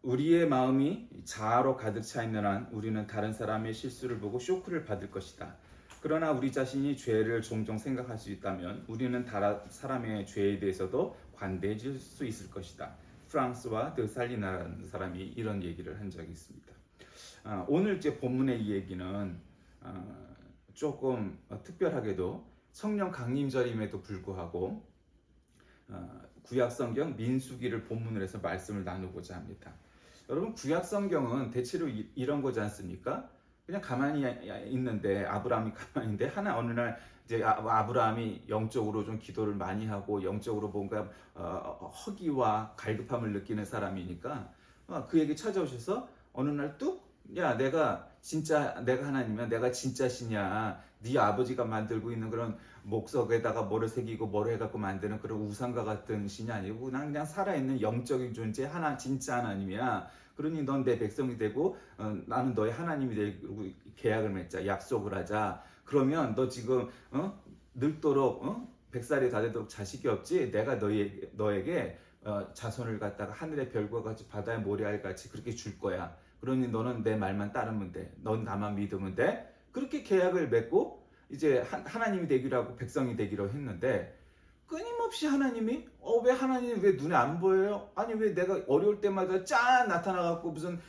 우리의 마음이 자아로 가득 차 있는 한 우리는 다른 사람의 실수를 보고 쇼크를 받을 것이다. 그러나 우리 자신이 죄를 종종 생각할 수 있다면 우리는 다른 사람의 죄에 대해서도 관대해질 수 있을 것이다. 프랑스와 드살리나라는 사람이 이런 얘기를 한 적이 있습니다. 오늘 이제 본문의 이 얘기는 조금 특별하게도 성령 강림절임에도 불구하고 구약성경 민수기를 본문으로 해서 말씀을 나누고자 합니다. 여러분, 구약성경은 대체로 이런 거지 않습니까? 그냥 가만히 있는데, 아브라함이 가만히 있는데 어느 날 이제 아브라함이 영적으로 좀 기도를 많이 하고 영적으로 뭔가 허기와 갈급함을 느끼는 사람이니까 그에게 찾아오셔서 어느 날 뚝, 야, 내가 하나님이야, 내가 진짜 신이야. 네 아버지가 만들고 있는 그런 목석에다가 뭐를 새기고 뭐를 해갖고 만드는 그런 우상과 같은 신이 아니고 그냥 살아있는 영적인 존재 진짜 하나님이야. 그러니 넌 내 백성이 되고 나는 너의 하나님이 되고 계약을 맺자, 약속을 하자. 그러면 너 지금 늙도록 100살이 다 되도록 자식이 없지? 내가 너에게 자손을 갖다가 하늘의 별과 같이 바다의 모래알 같이 그렇게 줄 거야. 그러니 너는 내 말만 따르면 돼. 넌 나만 믿으면 돼. 그렇게 계약을 맺고 이제 하나님이 되기로 하고 백성이 되기로 했는데, 끊임없이 하나님이 왜 하나님이 왜 눈에 안 보여요? 아니, 왜 내가 어려울 때마다 짠 나타나갖고 무슨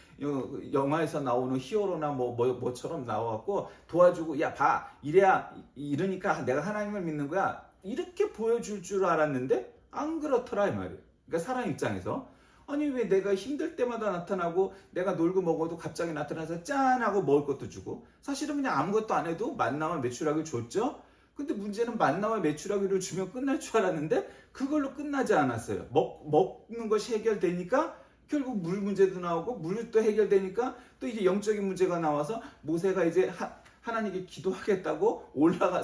영화에서 나오는 히어로나 뭐처럼 나와갖고 도와주고, 야 봐, 이러니까 내가 하나님을 믿는 거야, 이렇게 보여줄 줄 알았는데 안 그렇더라 이 말이에요. 그러니까 사람 입장에서 아니, 왜 내가 힘들 때마다 나타나고 내가 놀고 먹어도 갑자기 나타나서 짠 하고 먹을 것도 주고, 사실은 그냥 아무것도 안 해도 만나와 매출하기를 줬죠. 근데 문제는 만나와 매출하기를 주면 끝날 줄 알았는데 그걸로 끝나지 않았어요. 먹는 것이 해결되니까 결국 물 문제도 나오고, 물도 해결되니까 또 이제 영적인 문제가 나와서 모세가 이제 하나님께 기도하겠다고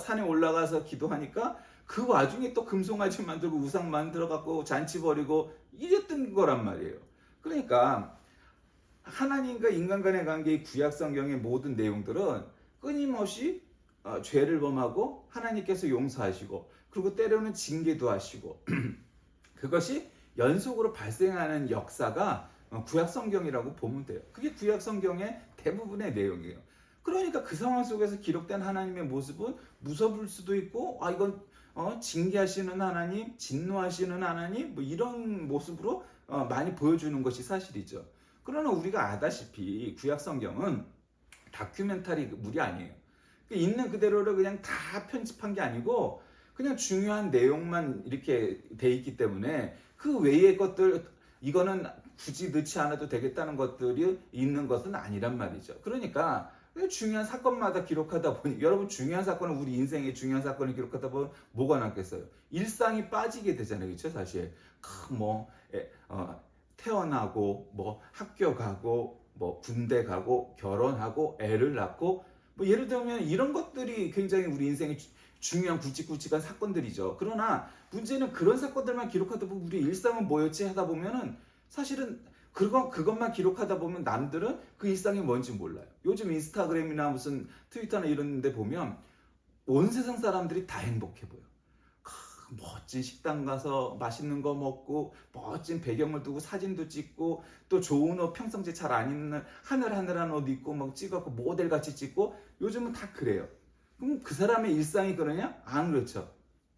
산에 올라가서 기도하니까 그 와중에 또 금송아지 만들고 우상 만들어갖고 잔치 벌이고 이랬던 거란 말이에요. 그러니까 하나님과 인간 간의 관계의 구약 성경의 모든 내용들은 끊임없이 죄를 범하고 하나님께서 용서하시고, 그리고 때로는 징계도 하시고 그것이 연속으로 발생하는 역사가 구약 성경이라고 보면 돼요. 그게 구약 성경의 대부분의 내용이에요. 그러니까 그 상황 속에서 기록된 하나님의 모습은 무서울 수도 있고, 이건 징계하시는 하나님, 진노하시는 하나님, 뭐 이런 모습으로 많이 보여주는 것이 사실이죠. 그러나 우리가 아다시피 구약 성경은 다큐멘터리물이 아니에요. 있는 그대로를 그냥 다 편집한 게 아니고 그냥 중요한 내용만 이렇게 돼 있기 때문에 그 외의 것들, 이거는 굳이 넣지 않아도 되겠다는 것들이 있는 것은 아니란 말이죠. 그러니까 중요한 사건마다 기록하다 보니, 여러분, 중요한 사건은, 우리 인생의 중요한 사건을 기록하다 보면 뭐가 남겠어요? 일상이 빠지게 되잖아요. 그렇죠? 사실 태어나고 학교 가고 군대 가고 결혼하고 애를 낳고 예를 들면 이런 것들이 굉장히 우리 인생의 중요한 굵직굵직한 사건들이죠. 그러나 문제는 그런 사건들만 기록하다 보면 우리 일상은 뭐였지 하다 보면은 사실은 그것만 기록하다 보면 남들은 그 일상이 뭔지 몰라요. 요즘 인스타그램이나 무슨 트위터나 이런 데 보면 온 세상 사람들이 다 행복해 보여. 멋진 식당 가서 맛있는 거 먹고 멋진 배경을 두고 사진도 찍고, 또 좋은 옷, 평상시에 잘 안 입는 하늘하늘한 옷 입고 찍어갖고 모델같이 찍고, 요즘은 다 그래요. 그럼 그 사람의 일상이 그러냐? 안 그렇죠.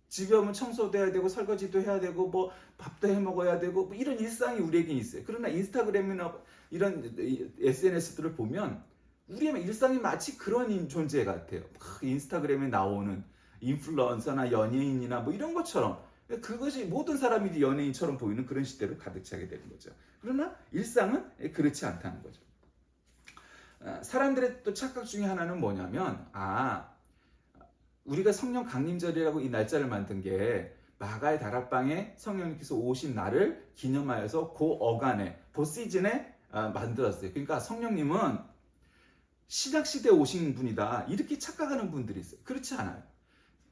집에 오면 청소도 해야 되고 설거지도 해야 되고 밥도 해 먹어야 되고 이런 일상이 우리에게 있어요. 그러나 인스타그램이나 이런 SNS들을 보면 우리의 일상이 마치 그런 존재 같아요. 인스타그램에 나오는 인플루언서나 연예인이나 이런 것처럼, 그것이 모든 사람이 연예인처럼 보이는 그런 시대로 가득 차게 되는 거죠. 그러나 일상은 그렇지 않다는 거죠. 사람들의 또 착각 중에 하나는 뭐냐면, 우리가 성령 강림절이라고 이 날짜를 만든 게 마가의 다락방에 성령님께서 오신 날을 기념하여서 그 어간에, 그 시즌에 만들었어요. 그러니까 성령님은 신약시대에 오신 분이다, 이렇게 착각하는 분들이 있어요. 그렇지 않아요.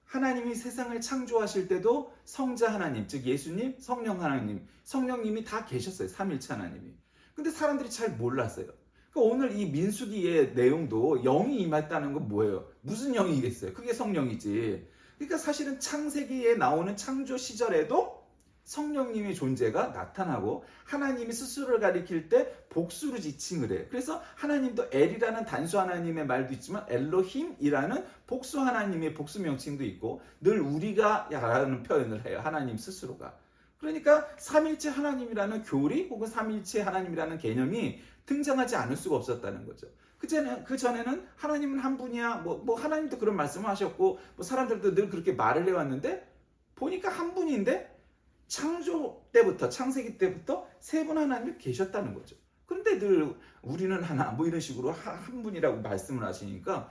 하나님이 세상을 창조하실 때도 성자 하나님, 즉 예수님, 성령 하나님, 성령님이 다 계셨어요. 삼일체 하나님이. 근데 사람들이 잘 몰랐어요. 그러니까 오늘 이 민수기의 내용도 영이 임했다는 건 뭐예요? 무슨 영이겠어요? 그게 성령이지. 그러니까 사실은 창세기에 나오는 창조 시절에도 성령님의 존재가 나타나고 하나님이 스스로를 가리킬 때 복수로 지칭을 해요. 그래서 하나님도 엘이라는 단수 하나님의 말도 있지만 엘로힘이라는 복수 하나님의 복수 명칭도 있고 늘 우리가 라는 표현을 해요. 하나님 스스로가. 그러니까 삼일체 하나님이라는 교리 혹은 삼일체 하나님이라는 개념이 등장하지 않을 수가 없었다는 거죠. 그 전에는 하나님은 한 분이야. 뭐 하나님도 그런 말씀을 하셨고 뭐 사람들도 늘 그렇게 말을 해왔는데 보니까 한 분인데 창조 때부터 창세기 때부터 세 분 하나님이 계셨다는 거죠. 그런데 늘 우리는 하나 뭐 이런 식으로 한 분이라고 말씀을 하시니까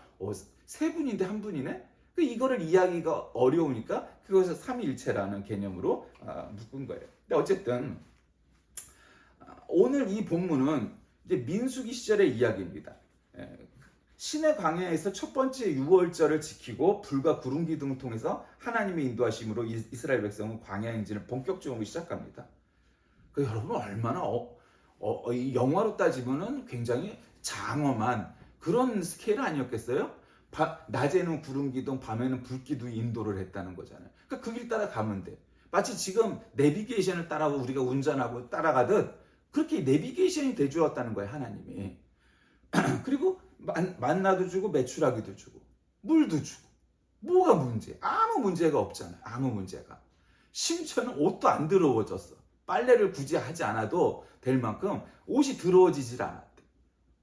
세 분인데 한 분이네. 이거를 이해하기가 어려우니까 그것을 삼위일체라는 개념으로 묶은 거예요. 근데 어쨌든 오늘 이 본문은 이제 민수기 시절의 이야기입니다. 신의 광야에서 첫 번째 유월절을 지키고 불과 구름 기둥을 통해서 하나님의 인도하심으로 이스라엘 백성은 광야 행진을 본격적으로 시작합니다. 여러분 얼마나 이 영화로 따지면은 굉장히 장엄한 그런 스케일 아니었겠어요? 낮에는 구름 기둥, 밤에는 불 기둥 인도를 했다는 거잖아요. 그 길 따라 가면 돼. 마치 지금 내비게이션을 따라고 우리가 운전하고 따라가듯 그렇게 내비게이션이 돼주었다는 거예요, 하나님이. 그리고 만나도 주고 매출하기도 주고 물도 주고 뭐가 문제? 아무 문제가 없잖아요. 아무 문제가. 심지어는 옷도 안 더러워졌어. 빨래를 굳이 하지 않아도 될 만큼 옷이 더러워지질 않았대.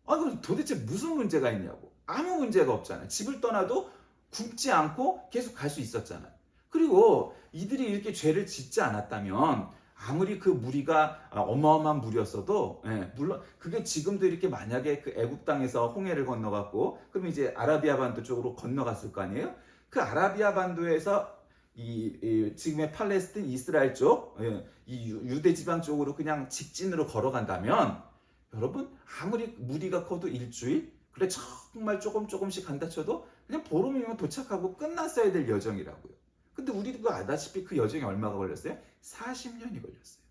그럼 도대체 무슨 문제가 있냐고. 아무 문제가 없잖아요. 집을 떠나도 굶지 않고 계속 갈 수 있었잖아요. 그리고 이들이 이렇게 죄를 짓지 않았다면 아무리 그 무리가 어마어마한 무리였어도 물론 그게 지금도 이렇게 만약에 그 애굽 땅에서 홍해를 건너갔고 그럼 이제 아라비아 반도 쪽으로 건너갔을 거 아니에요? 그 아라비아 반도에서 이 지금의 팔레스틴 이스라엘 쪽 이 유대 지방 쪽으로 그냥 직진으로 걸어간다면 여러분 아무리 무리가 커도 일주일 그래 정말 조금씩 간다 쳐도 그냥 보름이면 도착하고 끝났어야 될 여정이라고요. 근데 우리도 아다시피 그 여정이 얼마가 걸렸어요? 40년이 걸렸어요.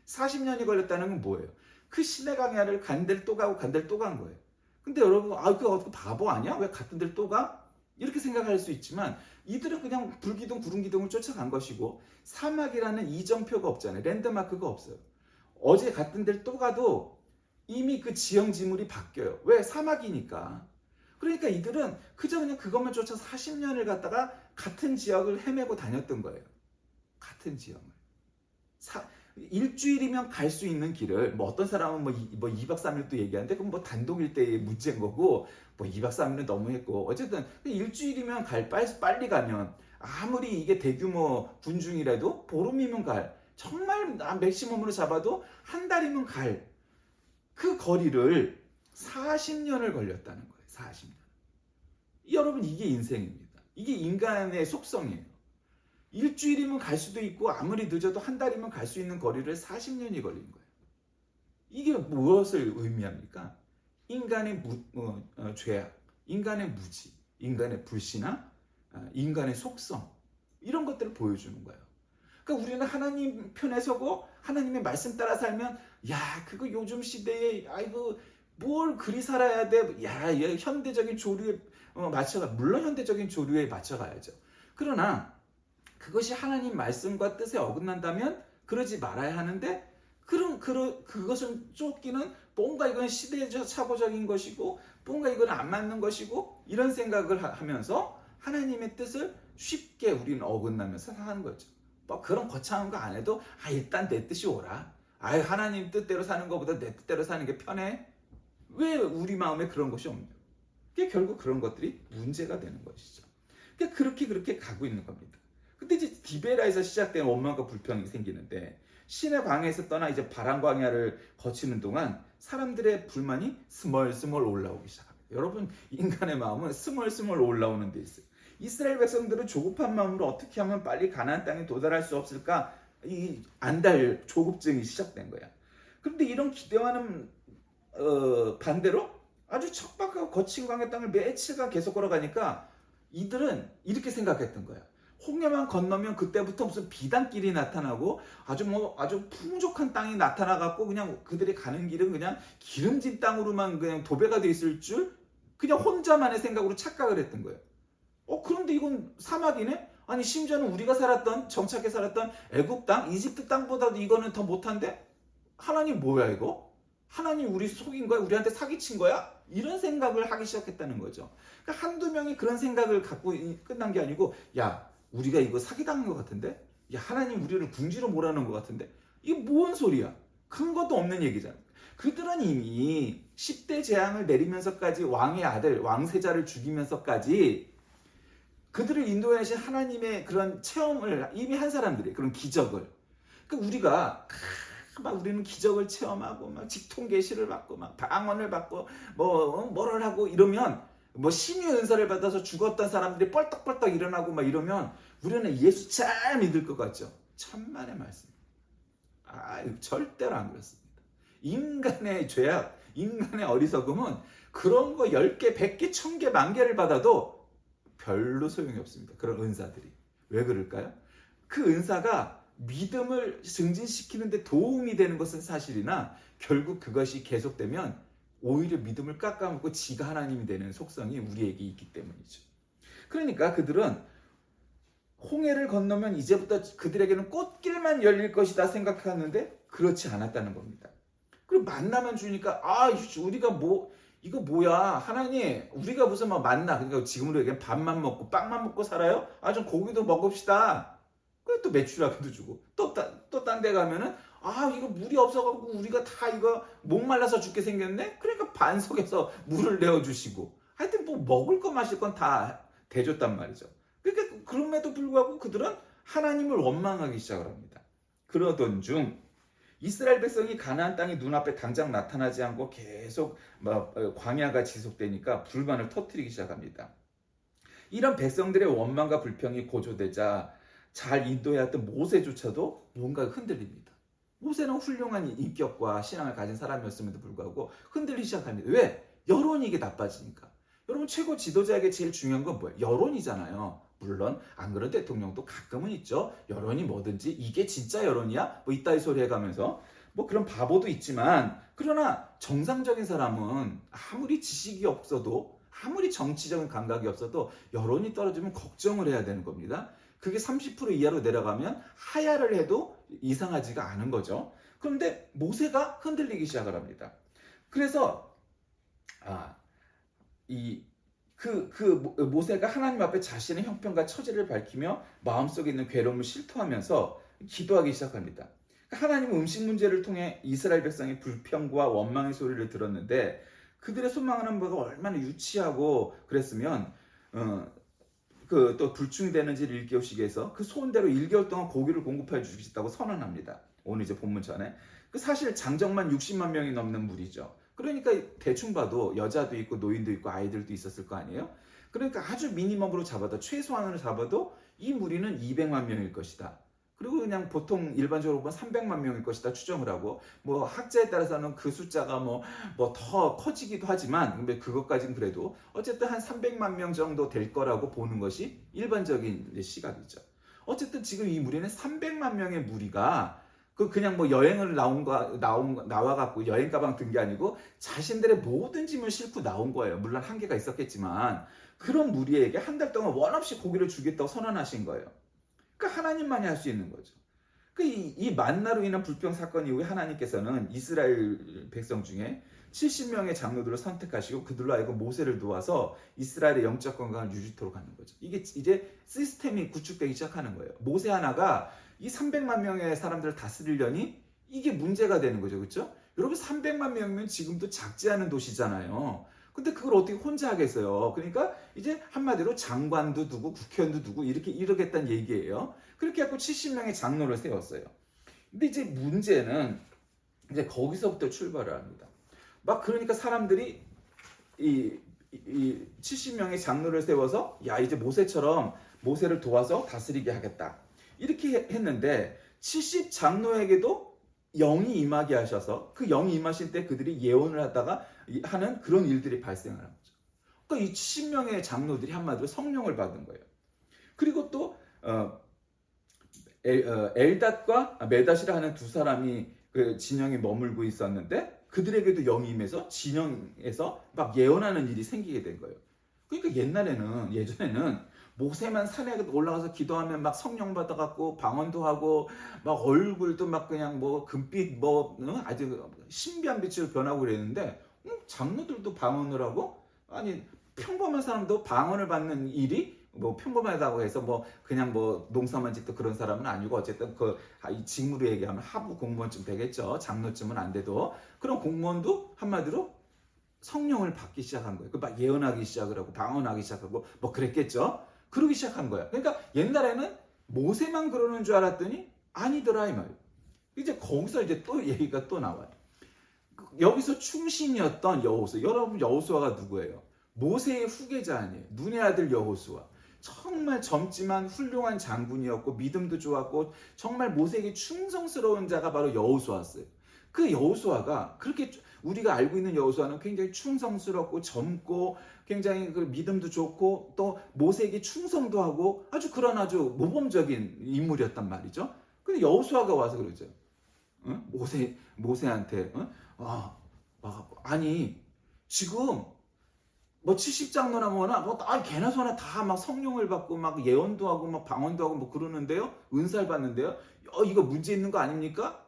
40년이 걸렸다는 건 뭐예요? 그 시내 광야를 간 데를 또 가고 간 데를 또 간 거예요. 근데 여러분 그거 바보 아니야? 왜 같은 데를 또 가? 이렇게 생각할 수 있지만 이들은 그냥 불기둥 구름기둥을 쫓아간 것이고 사막이라는 이정표가 없잖아요. 랜드마크가 없어요. 어제 같은 데를 또 가도 이미 그 지형지물이 바뀌어요. 왜? 사막이니까. 그러니까 이들은 그저 그냥 그것만 쫓아서 40년을 갔다가 같은 지역을 헤매고 다녔던 거예요. 같은 지역을. 일주일이면 갈 수 있는 길을 어떤 사람은 뭐 2박 3일도 얘기하는데 그건 뭐 단독일 때의 문제인 거고 뭐 2박 3일은 너무했고 어쨌든 일주일이면 빨리 가면 아무리 이게 대규모 군중이라도 보름이면 갈 정말 맥시멈으로 잡아도 한 달이면 갈 그 거리를 40년을 걸렸다는 거예요. 40년. 여러분 이게 인생입니다. 이게 인간의 속성이에요. 일주일이면 갈 수도 있고 아무리 늦어도 한 달이면 갈 수 있는 거리를 40년이 걸린 거예요. 이게 무엇을 의미합니까? 인간의 죄악, 인간의 무지, 인간의 불신앙, 인간의 속성 이런 것들을 보여주는 거예요. 그러니까 우리는 하나님 편에 서고 하나님의 말씀 따라 살면 그거 요즘 시대에 뭘 그리 살아야 돼? 현대적인 조류에 맞춰가 물론 현대적인 조류에 맞춰가야죠. 그러나 그것이 하나님 말씀과 뜻에 어긋난다면 그러지 말아야 하는데 그것을 쫓기는 뭔가 이건 시대착오적인 것이고 뭔가 이건 안 맞는 것이고 이런 생각을 하면서 하나님의 뜻을 쉽게 우리는 어긋나면서 사는 거죠. 그런 거창한 거 안 해도 일단 내 뜻이 오라. 하나님 뜻대로 사는 것보다 내 뜻대로 사는 게 편해. 왜 우리 마음에 그런 것이 없냐? 그게 결국 그런 것들이 문제가 되는 것이죠. 그러니까 그렇게 가고 있는 겁니다. 근데 이제 디베라에서 시작된 원망과 불평이 생기는데 신의 광야에서 떠나 이제 바람 광야를 거치는 동안 사람들의 불만이 스멀스멀 올라오기 시작합니다. 여러분 인간의 마음은 스멀스멀 올라오는 데 있어요. 이스라엘 백성들은 조급한 마음으로 어떻게 하면 빨리 가나안 땅에 도달할 수 없을까? 이 안달 조급증이 시작된 거야. 그런데 이런 기대와는 반대로 아주 척박하고 거친 광야 땅을 며칠간 계속 걸어가니까 이들은 이렇게 생각했던 거야. 홍해만 건너면 그때부터 무슨 비단길이 나타나고 아주 풍족한 땅이 나타나갖고 그냥 그들이 가는 길은 그냥 기름진 땅으로만 그냥 도배가 돼 있을 줄 그냥 혼자만의 생각으로 착각을 했던 거예요. 그런데 이건 사막이네? 아니 심지어는 우리가 살았던 정착해 살았던 애굽 땅, 이집트 땅보다도 이거는 더 못한데? 하나님 뭐야 이거? 하나님 우리 속인 거야? 우리한테 사기친 거야? 이런 생각을 하기 시작했다는 거죠. 그러니까 한두 명이 그런 생각을 갖고 끝난 게 아니고, 야 우리가 이거 사기당한 것 같은데? 야 하나님 우리를 궁지로 몰아넣은 것 같은데? 이게 뭔 소리야? 근거도 없는 얘기잖아. 그들은 이미 10대 재앙을 내리면서까지 왕의 아들, 왕세자를 죽이면서까지 그들을 인도하신 하나님의 그런 체험을 이미 한 사람들이, 그런 기적을. 그러니까 우리가 막 우리는 기적을 체험하고 막 직통 계시를 받고 막 방언을 받고 뭐를 하고 이러면, 뭐 신의 은사를 받아서 죽었던 사람들이 뻘떡뻘떡 일어나고 막 이러면 우리는 예수 잘 믿을 것 같죠. 천만의 말씀. 절대로 안 그렇습니다. 인간의 죄악, 인간의 어리석음은 그런 거 10개, 100개, 1000개, 10,000개를 받아도 별로 소용이 없습니다. 그런 은사들이. 왜 그럴까요? 그 은사가 믿음을 증진시키는데 도움이 되는 것은 사실이나 결국 그것이 계속되면 오히려 믿음을 깎아먹고 지가 하나님이 되는 속성이 우리에게 있기 때문이죠. 그러니까 그들은 홍해를 건너면 이제부터 그들에게는 꽃길만 열릴 것이다 생각하는데 그렇지 않았다는 겁니다. 그리고 만나만 주니까 우리가 이거 뭐야 하나님, 우리가 무슨 만나, 그러니까 지금으로 얘기하면 밥만 먹고 빵만 먹고 살아요? 좀 고기도 먹읍시다. 그래 또 메추라기도 주고 또 딴 데 가면은 이거 물이 없어갖고 우리가 다 이거 목말라서 죽게 생겼네? 그러니까 반석에서 물을 내어주시고 하여튼 뭐 먹을 거 마실 건 다 대줬단 말이죠. 그러니까 그럼에도 불구하고 그들은 하나님을 원망하기 시작을 합니다. 그러던 중 이스라엘 백성이 가나안 땅이 눈앞에 당장 나타나지 않고 계속 광야가 지속되니까 불만을 터뜨리기 시작합니다. 이런 백성들의 원망과 불평이 고조되자 잘 인도해왔던 모세조차도 뭔가 흔들립니다. 모세는 훌륭한 인격과 신앙을 가진 사람이었음에도 불구하고 흔들리기 시작합니다. 왜? 여론이 이게 나빠지니까. 여러분 최고 지도자에게 제일 중요한 건 뭐예요? 여론이잖아요. 물론 안 그런 대통령도 가끔은 있죠. 여론이 뭐든지 이게 진짜 여론이야? 이따위 소리 해가면서 그런 바보도 있지만, 그러나 정상적인 사람은 아무리 지식이 없어도 아무리 정치적인 감각이 없어도 여론이 떨어지면 걱정을 해야 되는 겁니다. 그게 30% 이하로 내려가면 하야를 해도 이상하지가 않은 거죠. 그런데 모세가 흔들리기 시작을 합니다. 그래서 모세가 하나님 앞에 자신의 형편과 처지를 밝히며 마음속에 있는 괴로움을 실토하면서 기도하기 시작합니다. 하나님은 음식 문제를 통해 이스라엘 백성의 불평과 원망의 소리를 들었는데 그들의 소망하는 바가 얼마나 유치하고 그랬으면 또 불충되는지를 일깨우시기 위해서 그 소원대로 1개월 동안 고기를 공급해 주시겠다고 선언합니다. 오늘 이제 본문 전에. 사실 장정만 60만 명이 넘는 무리죠. 그러니까 대충 봐도 여자도 있고 노인도 있고 아이들도 있었을 거 아니에요? 그러니까 아주 미니멈으로 잡아도, 최소한으로 잡아도 이 무리는 200만 명일 것이다. 그리고 그냥 보통 일반적으로 보면 300만 명일 것이다 추정을 하고, 학자에 따라서는 그 숫자가 더 커지기도 하지만, 근데 그것까지는 그래도 어쨌든 한 300만 명 정도 될 거라고 보는 것이 일반적인 시각이죠. 어쨌든 지금 이 무리는 300만 명의 무리가 그냥 여행을 나와갖고 여행 가방 든 게 아니고 자신들의 모든 짐을 싣고 나온 거예요. 물론 한계가 있었겠지만 그런 무리에게 한 달 동안 원 없이 고기를 주겠다고 선언하신 거예요. 그러니까 하나님만이 할 수 있는 거죠. 이 만나로 인한 불평 사건 이후에 하나님께서는 이스라엘 백성 중에 70명의 장로들을 선택하시고 그들로 하여금 모세를 도와서 이스라엘의 영적 건강을 유지토록 하는 거죠. 이게 이제 시스템이 구축되기 시작하는 거예요. 모세 하나가 이 300만 명의 사람들을 다스리려니 이게 문제가 되는 거죠. 그렇죠? 여러분 300만 명이면 지금도 작지 않은 도시잖아요. 근데 그걸 어떻게 혼자 하겠어요? 그러니까 이제 한마디로 장관도 두고 국회의원도 두고 이렇게 이러겠다는 얘기예요. 그렇게 해서 70명의 장로를 세웠어요. 근데 이제 문제는 이제 거기서부터 출발을 합니다. 그러니까 사람들이 이 70명의 장로를 세워서 이제 모세처럼 모세를 도와서 다스리게 하겠다. 이렇게 했는데 70 장로에게도 영이 임하게 하셔서 그 영이 임하실 때 그들이 예언을 하다가 하는 그런 일들이 발생하는 거죠. 그러니까 이 70명의 장로들이 한마디로 성령을 받은 거예요. 그리고 또 엘닷과 메닷이라 하는 두 사람이 그 진영에 머물고 있었는데 그들에게도 영이 임해서 진영에서 예언하는 일이 생기게 된 거예요. 그러니까 예전에는 모세만 산에 올라가서 기도하면 막 성령 받아갖고 방언도 하고 막 얼굴도 막 그냥 뭐 금빛 뭐 아주 신비한 빛으로 변하고 그랬는데 장로들도 방언을 하고 아니 평범한 사람도 방언을 받는 일이 뭐 평범하다고 해서 뭐 그냥 뭐 농사만 짓던 그런 사람은 아니고 어쨌든 이 직무로 얘기하면 하부 공무원쯤 되겠죠. 장로쯤은 안 돼도 그런 공무원도 한마디로 성령을 받기 시작한 거예요. 막 예언하기 시작을 하고 방언하기 시작하고 뭐 그랬겠죠. 그러기 시작한 거야. 그러니까 옛날에는 모세만 그러는 줄 알았더니 아니더라 이 말이에요. 이제 거기서 이제 또 얘기가 또 나와요. 여기서 충신이었던 여호수아. 여러분 여호수아가 누구예요? 모세의 후계자 아니에요. 눈의 아들 여호수아. 정말 젊지만 훌륭한 장군이었고 믿음도 좋았고 정말 모세에게 충성스러운 자가 바로 여호수아였어요. 그 여호수아가 그렇게 우리가 알고 있는 여호수아는 굉장히 충성스럽고 젊고 굉장히 그 믿음도 좋고 또 모세에게 충성도 하고 아주 모범적인 인물이었단 말이죠. 근데 여호수아가 와서 그러죠. 응? 모세한테 아니 지금 뭐 70장로나 뭐나 뭐 개나 소나 다 막 성령을 받고 막 예언도 하고 막 방언도 하고 뭐 그러는데요. 은사를 받는데요. 이거 문제 있는 거 아닙니까?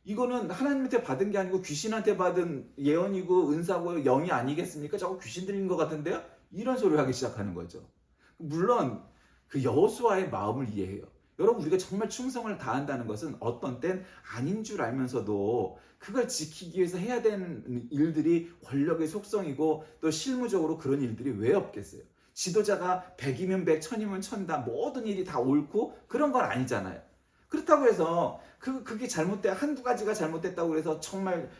이거는 하나님한테 받은 게 아니고 귀신한테 받은 예언이고 은사고 영이 아니겠습니까? 저거 귀신 들린 것 같은데요? 이런 소리를 하기 시작하는 거죠. 물론 그 여호수아의 마음을 이해해요. 여러분 우리가 정말 충성을 다한다는 것은 어떤 땐 아닌 줄 알면서도 그걸 지키기 위해서 해야 되는 일들이 권력의 속성이고 또 실무적으로 그런 일들이 왜 없겠어요. 지도자가 100이면 100, 1000이면 1000다 모든 일이 다 옳고 그런 건 아니잖아요. 그렇다고 해서 그게 한두 가지가 잘못됐다고 해서 정말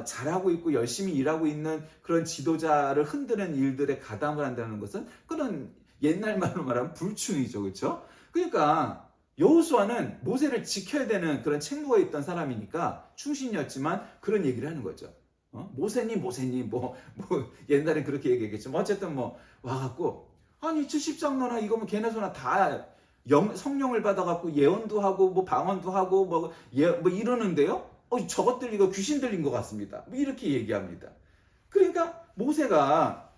잘하고 있고 열심히 일하고 있는 그런 지도자를 흔드는 일들에 가담을 한다는 것은 그런 옛날 말로 말하면 불충이죠. 그렇죠? 그러니까 여호수아는 모세를 지켜야 되는 그런 책무가 있던 사람이니까 충신이었지만 그런 얘기를 하는 거죠. 모세님 뭐 옛날엔 그렇게 얘기했겠지만 어쨌든 뭐 와갖고 아니 70장로나 이거 뭐 걔네 소나 다 성령을 받아갖고 예언도 하고 뭐 방언도 하고 뭐 이러는데요. 저것들 이거 귀신 들린 것 같습니다. 뭐 이렇게 얘기합니다. 그러니까 모세가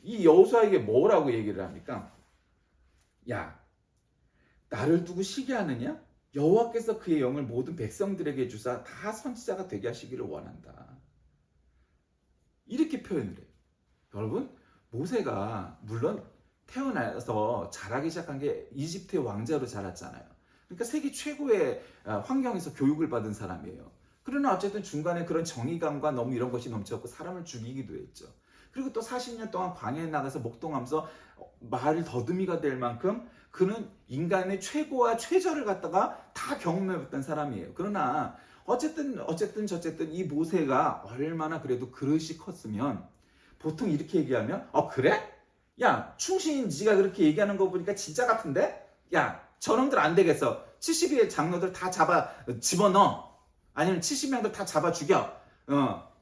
이 여호수아에게 뭐라고 얘기를 합니까? 야, 나를 두고 시기하느냐? 여호와께서 그의 영을 모든 백성들에게 주사 다 선지자가 되게 하시기를 원한다. 이렇게 표현을 해요. 여러분, 모세가 물론 태어나서 자라기 시작한 게 이집트의 왕자로 자랐잖아요. 그러니까 세계 최고의 환경에서 교육을 받은 사람이에요. 그러나 어쨌든 중간에 그런 정의감과 너무 이런 것이 넘쳤고 사람을 죽이기도 했죠. 그리고 또 40년 동안 광야에 나가서 목동하면서 말 더듬이가 될 만큼 그는 인간의 최고와 최저를 갖다가 다 경험해봤던 사람이에요. 그러나 어쨌든 이 모세가 얼마나 그래도 그릇이 컸으면 보통 이렇게 얘기하면 그래? 야 충신인 네가 그렇게 얘기하는 거 보니까 진짜 같은데? 야 저놈들 안 되겠어. 70의 장로들 다 집어넣어. 아니면 70명들 다 잡아 죽여.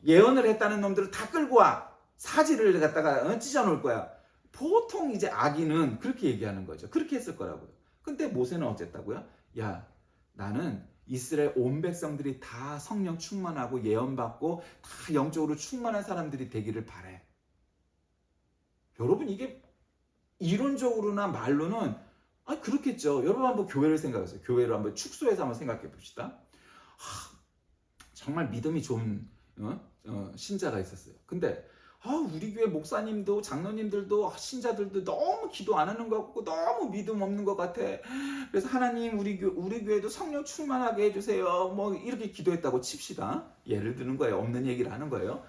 예언을 했다는 놈들을 다 끌고 와. 사지를 갖다가 찢어놓을 거야. 보통 이제 악인은 그렇게 얘기하는 거죠. 그렇게 했을 거라고요. 근데 모세는 어쨌다고요? 야, 나는 이스라엘 온 백성들이 다 성령 충만하고 예언받고 다 영적으로 충만한 사람들이 되기를 바래. 여러분 이게 이론적으로나 말로는 그렇겠죠. 여러분 한번 교회를 생각하세요. 교회를 한번 축소해서 한번 생각해 봅시다. 정말 믿음이 좋은 신자가 있었어요. 근데 우리 교회 목사님도 장로님들도 신자들도 너무 기도 안 하는 것 같고 너무 믿음 없는 것 같아. 그래서 하나님 우리 교회도 성령 충만하게 해주세요. 뭐 이렇게 기도했다고 칩시다. 예를 드는 거예요. 없는 얘기를 하는 거예요.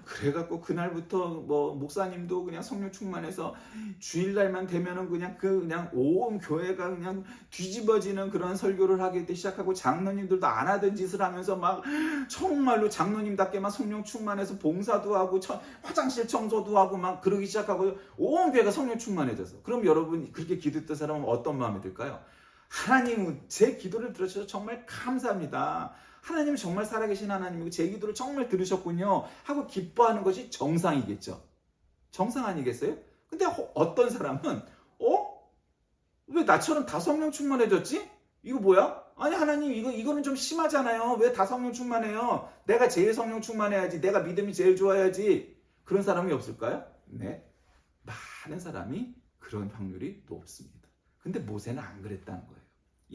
그래갖고 그날부터 뭐 목사님도 그냥 성령 충만해서 주일날만 되면은 그냥 온 교회가 그냥 뒤집어지는 그런 설교를 하기 시작하고 장로님들도 안 하던 짓을 하면서 막 정말로 장로님답게만 성령 충만해서 봉사도 하고 화장실 청소도 하고 막 그러기 시작하고 온 교회가 성령 충만해져서 그럼 여러분 그렇게 기도했던 사람은 어떤 마음이 들까요? 하나님 제 기도를 들으셔서 정말 감사합니다. 하나님은 정말 살아계신 하나님이고 제 기도를 정말 들으셨군요 하고 기뻐하는 것이 정상이겠죠. 정상 아니겠어요? 근데 어떤 사람은 왜 나처럼 다 성령 충만해졌지? 이거 뭐야? 아니 하나님 이거는 좀 심하잖아요. 왜 다 성령 충만해요? 내가 제일 성령 충만해야지. 내가 믿음이 제일 좋아야지. 그런 사람이 없을까요? 네, 많은 사람이 그런 확률이 높습니다. 근데 모세는 안 그랬다는 거예요.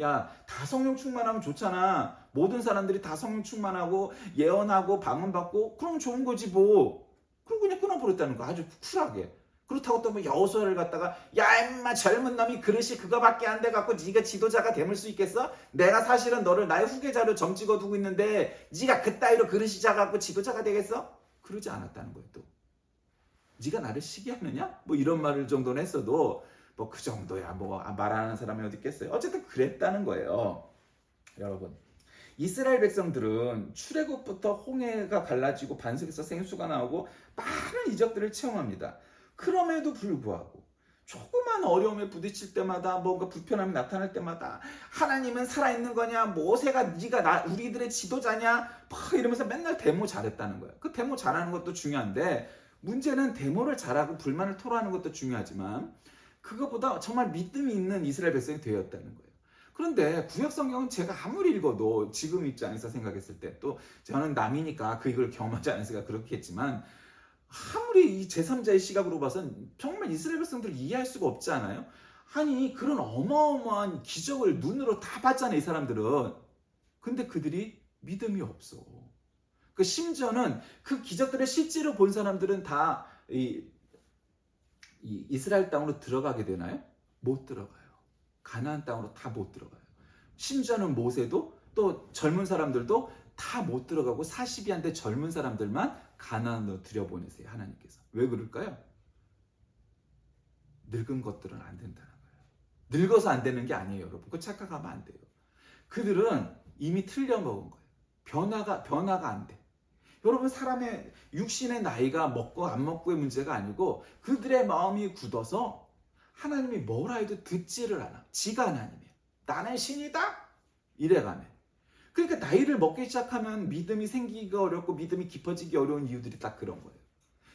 야, 다 성령 충만하면 좋잖아. 모든 사람들이 다 성령 충만하고 예언하고 방언받고 그럼 좋은 거지 뭐. 그럼 그냥 끊어버렸다는 거. 아주 쿨하게. 그렇다고 또 뭐 여호수아를 갖다가 야 임마 젊은 놈이 그릇이 그거밖에 안 돼 갖고 네가 지도자가 될 수 있겠어? 내가 사실은 너를 나의 후계자로 점 찍어두고 있는데 네가 그따위로 그릇이 작아갖고 지도자가 되겠어? 그러지 않았다는 거예요. 또 네가 나를 시기하느냐? 뭐 이런 말을 정도는 했어도 뭐 그 정도야 뭐 말하는 사람이 어디 있겠어요. 어쨌든 그랬다는 거예요. 여러분, 이스라엘 백성들은 출애굽부터 홍해가 갈라지고 반석에서 생수가 나오고 많은 이적들을 체험합니다. 그럼에도 불구하고 조그만 어려움에 부딪힐 때마다 뭔가 불편함이 나타날 때마다 하나님은 살아있는 거냐, 모세가 네가 우리들의 지도자냐 막 이러면서 맨날 데모 잘했다는 거예요. 그 데모 잘하는 것도 중요한데 문제는 데모를 잘하고 불만을 토로하는 것도 중요하지만 그것보다 정말 믿음이 있는 이스라엘 백성이 되었다는 거예요. 그런데 구약 성경은 제가 아무리 읽어도 지금 입장에서 생각했을 때 또 저는 남이니까 그 이걸 경험하지 않았으니까 그렇겠지만 아무리 이 제3자의 시각으로 봐선 정말 이스라엘 백성들을 이해할 수가 없지 않아요? 아니 그런 어마어마한 기적을 눈으로 다 봤잖아요 이 사람들은. 근데 그들이 믿음이 없어. 그 심지어는 그 기적들을 실제로 본 사람들은 다 이스라엘 땅으로 들어가게 되나요? 못 들어가요. 가나안 땅으로 다 못 들어가요. 심지어는 모세도 또 젊은 사람들도 다 못 들어가고 40이 안 돼 젊은 사람들만 가나안으로 들여보내세요. 하나님께서. 왜 그럴까요? 늙은 것들은 안 된다는 거예요. 늙어서 안 되는 게 아니에요, 여러분. 그거 착각하면 안 돼요. 그들은 이미 틀려먹은 거예요. 변화가 안 돼. 여러분, 사람의 육신의 나이가 먹고 안 먹고의 문제가 아니고 그들의 마음이 굳어서 하나님이 뭐라 해도 듣지를 않아. 지가 하나님이에요. 나는 신이다? 이래가네. 그러니까 나이를 먹기 시작하면 믿음이 생기기가 어렵고 믿음이 깊어지기 어려운 이유들이 딱 그런 거예요.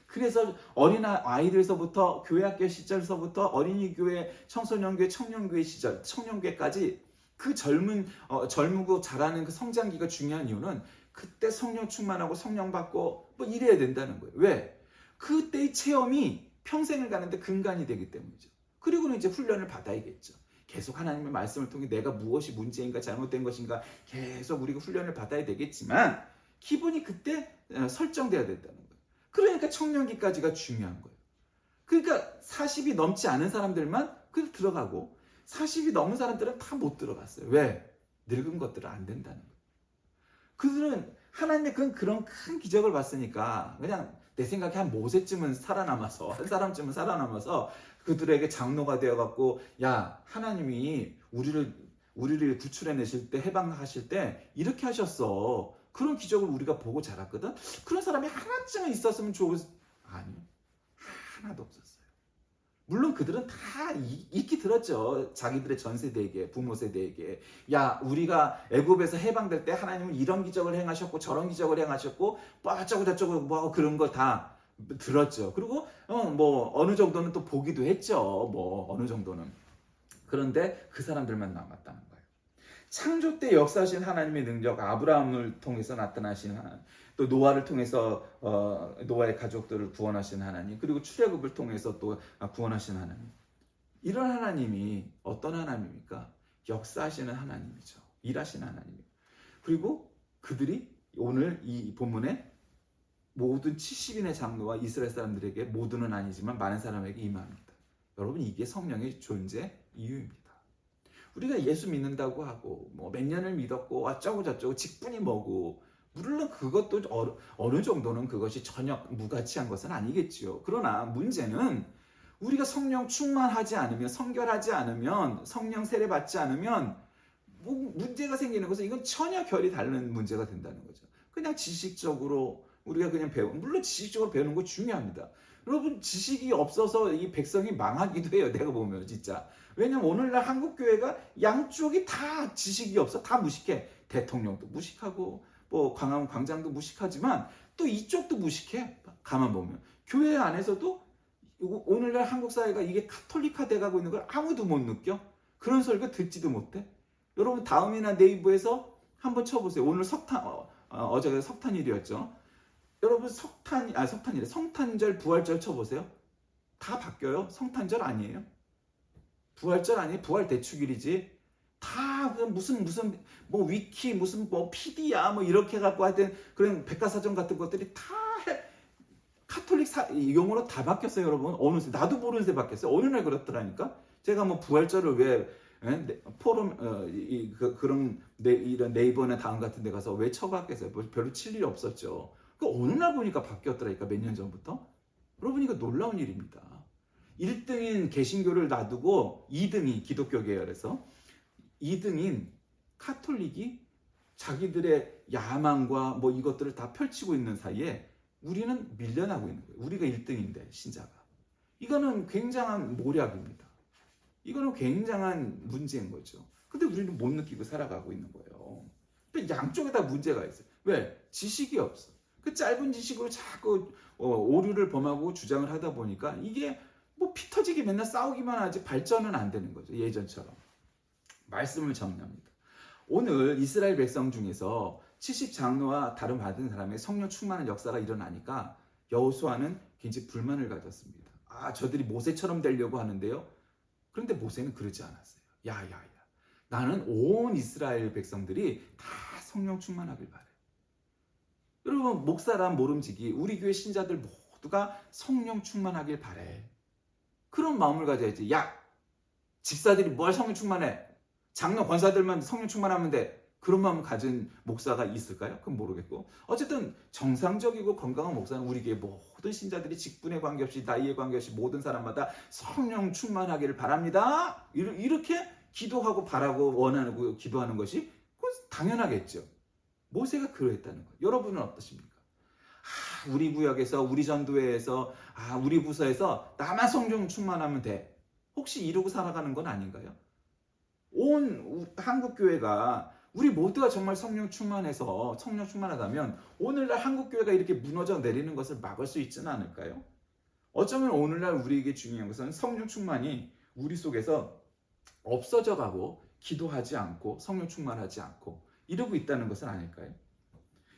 그래서 어린 아이들서부터 교회학교 시절서부터 어린이교회, 청소년교회, 청년교회 시절, 청년교회까지 그 젊고 자라는 그 성장기가 중요한 이유는 그때 성령 충만하고 성령 받고 뭐 이래야 된다는 거예요. 왜? 그때의 체험이 평생을 가는데 근간이 되기 때문이죠. 그리고는 이제 훈련을 받아야겠죠. 계속 하나님의 말씀을 통해 내가 무엇이 문제인가 잘못된 것인가 계속 우리가 훈련을 받아야 되겠지만 기본이 그때 설정돼야 된다는 거예요. 그러니까 청년기까지가 중요한 거예요. 그러니까 40이 넘지 않은 사람들만 그 들어가고 40이 넘은 사람들은 다 못 들어갔어요. 왜? 늙은 것들은 안 된다는 거예요. 그들은 하나님의 그런 큰 기적을 봤으니까 그냥 내 생각에 한 모세쯤은 살아남아서 한 사람쯤은 살아남아서 그들에게 장로가 되어갖고 야 하나님이 우리를 구출해내실 때 해방하실 때 이렇게 하셨어. 그런 기적을 우리가 보고 자랐거든. 그런 사람이 하나쯤은 있었으면 아니요. 하나도 없었어요. 물론 그들은 다 익히 들었죠. 자기들의 전 세대에게, 부모 세대에게. 야, 우리가 애굽에서 해방될 때 하나님은 이런 기적을 행하셨고 저런 기적을 행하셨고 뭐 어쩌고 저쩌고 뭐 그런 거 다 들었죠. 그리고 뭐 어느 정도는 또 보기도 했죠. 뭐 어느 정도는. 그런데 그 사람들만 남았다는 거예요. 창조 때 역사하신 하나님의 능력, 아브라함을 통해서 나타나신 하나님, 또 노아를 통해서 노아의 가족들을 구원하신 하나님, 그리고 출애굽을 통해서 또 구원하신 하나님. 이런 하나님이 어떤 하나님입니까? 역사하시는 하나님이죠. 일하시는 하나님이에요. 그리고 그들이 오늘 이 본문에 모든 70인의 장로와 이스라엘 사람들에게 모두는 아니지만 많은 사람에게 임합니다. 여러분, 이게 성령의 존재 이유입니다. 우리가 예수 믿는다고 하고 뭐 몇 년을 믿었고 어쩌고 저쩌고 직분이 뭐고 물론 그것도 어느 정도는 그것이 전혀 무가치한 것은 아니겠지요. 그러나 문제는 우리가 성령 충만하지 않으면, 성결하지 않으면, 성령 세례 받지 않으면 뭐 문제가 생기는 것은 이건 전혀 결이 다른 문제가 된다는 거죠. 그냥 지식적으로 우리가 그냥 물론 지식적으로 배우는 거 중요합니다. 여러분, 지식이 없어서 이 백성이 망하기도 해요. 내가 보면 진짜. 왜냐면 오늘날 한국교회가 양쪽이 다 지식이 없어. 다 무식해. 대통령도 무식하고 뭐 광화문 광장도 무식하지만 또 이쪽도 무식해. 가만 보면. 교회 안에서도 오늘날 한국 사회가 이게 카톨릭화 돼가고 있는 걸 아무도 못 느껴. 그런 설교 듣지도 못해. 여러분, 다음이나 네이버에서 한번 쳐보세요. 오늘 어제가 석탄일이었죠. 여러분, 성탄절 부활절 쳐보세요. 다 바뀌어요. 성탄절 아니에요. 부활절 아니 부활 대축일이지. 다 그 무슨 뭐 위키 무슨 뭐 PD야 뭐 이렇게 갖고 하여튼 그런 백과사전 같은 것들이 다 카톨릭 용어로 다 바뀌었어요, 여러분. 어느새 나도 모르는 새 바뀌었어요. 어느 날 그렇더라니까. 제가 뭐 부활절을 왜 포럼 그런 이런 네이버나 다음 같은 데 가서 왜 쳐봤겠어요. 뭐 별로 칠 일이 없었죠. 그 어느 날 보니까 바뀌었더라니까, 몇 년 전부터. 여러분, 이거 놀라운 일입니다. 1등인 개신교를 놔두고 2등이 기독교 계열에서 2등인 카톨릭이 자기들의 야망과 뭐 이것들을 다 펼치고 있는 사이에 우리는 밀려나고 있는 거예요. 우리가 1등인데, 신자가. 이거는 굉장한 모략입니다. 이거는 굉장한 문제인 거죠. 근데 우리는 못 느끼고 살아가고 있는 거예요. 양쪽에 다 문제가 있어요. 왜? 지식이 없어. 그 짧은 지식으로 자꾸 오류를 범하고 주장을 하다 보니까 이게 뭐 피 터지게 맨날 싸우기만 하지 발전은 안 되는 거죠. 예전처럼. 말씀을 정리합니다. 오늘 이스라엘 백성 중에서 70장로와 다른 받은 사람의 성령 충만한 역사가 일어나니까 여호수아는 굉장히 불만을 가졌습니다. 저들이 모세처럼 되려고 하는데요. 그런데 모세는 그러지 않았어요. 야야야, 나는 온 이스라엘 백성들이 다 성령 충만하길 바래. 여러분, 목사란 모름지기 우리 교회 신자들 모두가 성령 충만하길 바래. 그런 마음을 가져야지. 야, 집사들이 뭘 성령 충만해? 장로 권사들만 성령 충만하면 돼. 그런 마음을 가진 목사가 있을까요? 그건 모르겠고. 어쨌든 정상적이고 건강한 목사는 우리 교회 모든 신자들이 직분에 관계없이 나이에 관계없이 모든 사람마다 성령 충만하기를 바랍니다. 이렇게 기도하고 바라고 원하고 기도하는 것이 당연하겠죠. 모세가 그러했다는 거예요. 여러분은 어떠십니까? 우리 구역에서, 우리 전도회에서, 우리 부서에서 나만 성령 충만하면 돼. 혹시 이러고 살아가는 건 아닌가요? 온 한국교회가 우리 모두가 정말 성령 충만해서 성령 충만하다면 오늘날 한국교회가 이렇게 무너져 내리는 것을 막을 수 있지는 않을까요? 어쩌면 오늘날 우리에게 중요한 것은 성령 충만이 우리 속에서 없어져 가고 기도하지 않고 성령 충만하지 않고 이러고 있다는 것은 아닐까요?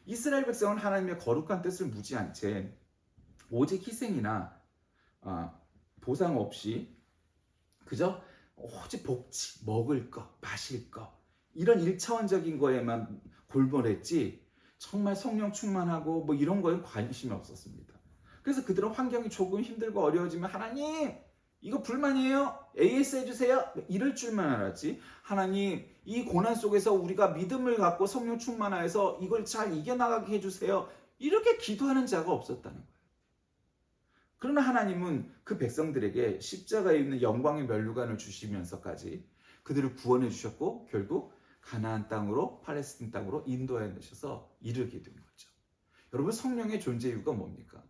이스라엘 백성은 하나님의 거룩한 뜻을 무지한 채 오직 희생이나 보상 없이 그저 오직 복지, 먹을 거, 마실 거 이런 1차원적인 거에만 골몰했지 정말 성령 충만하고 뭐 이런 거에 관심이 없었습니다. 그래서 그들은 환경이 조금 힘들고 어려워지면 하나님 이거 불만이에요? AS 해주세요? 이럴 줄만 알았지. 하나님 이 고난 속에서 우리가 믿음을 갖고 성령 충만하여서 이걸 잘 이겨나가게 해주세요. 이렇게 기도하는 자가 없었다는 거예요. 그러나 하나님은 그 백성들에게 십자가에 있는 영광의 면류관을 주시면서까지 그들을 구원해 주셨고 결국 가나안 땅으로 팔레스틴 땅으로 인도해 내셔서 이르게 된 거죠. 여러분, 성령의 존재 이유가 뭡니까?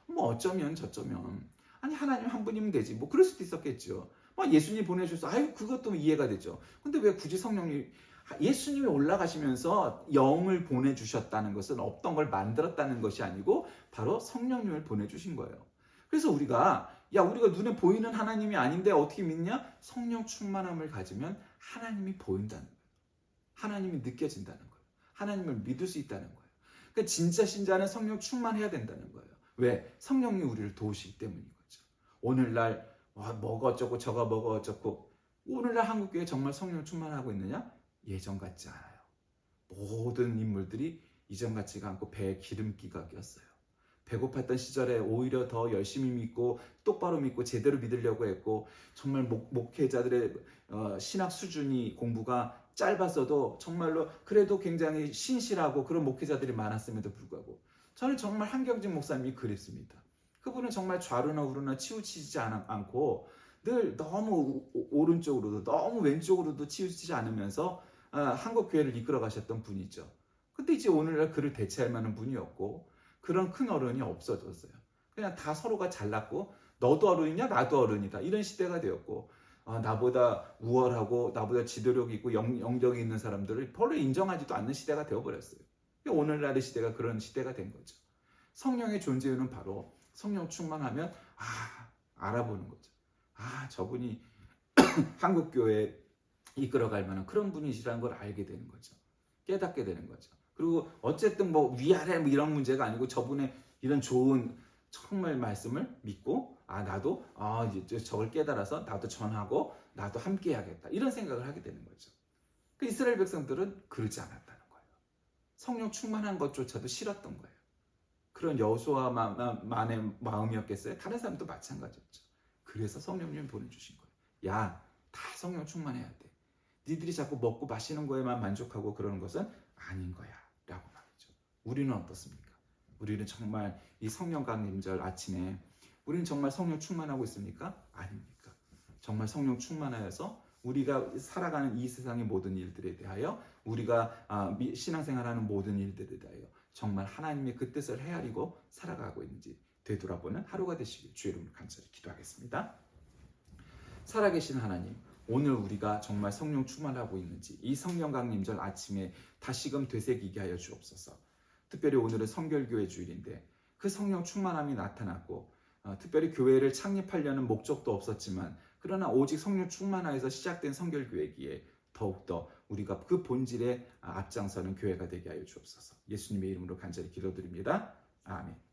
뭐 어쩌면 저쩌면 아니 하나님 한 분이면 되지 뭐 그럴 수도 있었겠죠. 뭐 예수님 보내주셔서 그것도 이해가 되죠. 근데 왜 굳이 성령님, 예수님이 올라가시면서 영을 보내주셨다는 것은 없던 걸 만들었다는 것이 아니고 바로 성령님을 보내주신 거예요. 그래서 우리가 눈에 보이는 하나님이 아닌데 어떻게 믿냐? 성령 충만함을 가지면 하나님이 보인다는 거예요. 하나님이 느껴진다는 거예요. 하나님을 믿을 수 있다는 거예요. 그러니까 진짜 신자는 성령 충만해야 된다는 거예요. 왜? 성령이 우리를 도우시기 때문인 거죠. 오늘날 뭐가 어쩌고 저가 뭐가 어쩌고 오늘날 한국교회 정말 성령 충만하고 있느냐? 예전 같지 않아요. 모든 인물들이 이전 같지가 않고 배에 기름기가 꼈어요. 배고팠던 시절에 오히려 더 열심히 믿고 똑바로 믿고 제대로 믿으려고 했고 정말 목회자들의 신학 수준이 공부가 짧았어도 정말로 그래도 굉장히 신실하고 그런 목회자들이 많았음에도 불구하고 저는 정말 한경진 목사님이 그립습니다. 그분은 정말 좌로나 우로나 치우치지 않고 늘 너무 오른쪽으로도 너무 왼쪽으로도 치우치지 않으면서 한국교회를 이끌어 가셨던 분이죠. 근데 이제 오늘날 그를 대체할 만한 분이 없고 그런 큰 어른이 없어졌어요. 그냥 다 서로가 잘났고 너도 어른이냐 나도 어른이다 이런 시대가 되었고 나보다 우월하고 나보다 지도력 있고 영적이 있는 사람들을 별로 인정하지도 않는 시대가 되어버렸어요. 오늘날의 시대가 그런 시대가 된 거죠. 성령의 존재는 바로 성령 충만하면 알아보는 거죠. 저분이 한국교회에 이끌어갈 만한 그런 분이시라는 걸 알게 되는 거죠. 깨닫게 되는 거죠. 그리고 어쨌든 뭐 위아래 뭐 이런 문제가 아니고 저분의 이런 좋은 정말 말씀을 믿고 나도 이제 저걸 깨달아서 나도 전하고 나도 함께 해야겠다. 이런 생각을 하게 되는 거죠. 그 이스라엘 백성들은 그러지 않았다는 거예요. 성령 충만한 것조차도 싫었던 거예요. 그런 여호수아만의 마음이었겠어요? 다른 사람도 마찬가지였죠. 그래서 성령님 보내주신 거예요. 야, 다 성령 충만해야 돼. 니들이 자꾸 먹고 마시는 거에만 만족하고 그러는 것은 아닌 거야 라고 말이죠. 우리는 어떻습니까? 우리는 정말 이 성령 강림절 아침에 우리는 정말 성령 충만하고 있습니까? 아닙니까? 정말 성령 충만하여서 우리가 살아가는 이 세상의 모든 일들에 대하여 우리가 신앙생활하는 모든 일들에 대하여 정말 하나님의 그 뜻을 헤아리고 살아가고 있는지 되돌아보는 하루가 되시길 주의 이름으로 간절히 기도하겠습니다. 살아계신 하나님, 오늘 우리가 정말 성령 충만하고 있는지 이 성령 강림절 아침에 다시금 되새기게 하여 주옵소서. 특별히 오늘은 성결교회 주일인데 그 성령 충만함이 나타났고 특별히 교회를 창립하려는 목적도 없었지만 그러나 오직 성령 충만하여서 시작된 성결교회기에 더욱더 우리가 그 본질에 앞장서는 교회가 되게 하여 주옵소서. 예수님의 이름으로 간절히 기도드립니다. 아멘.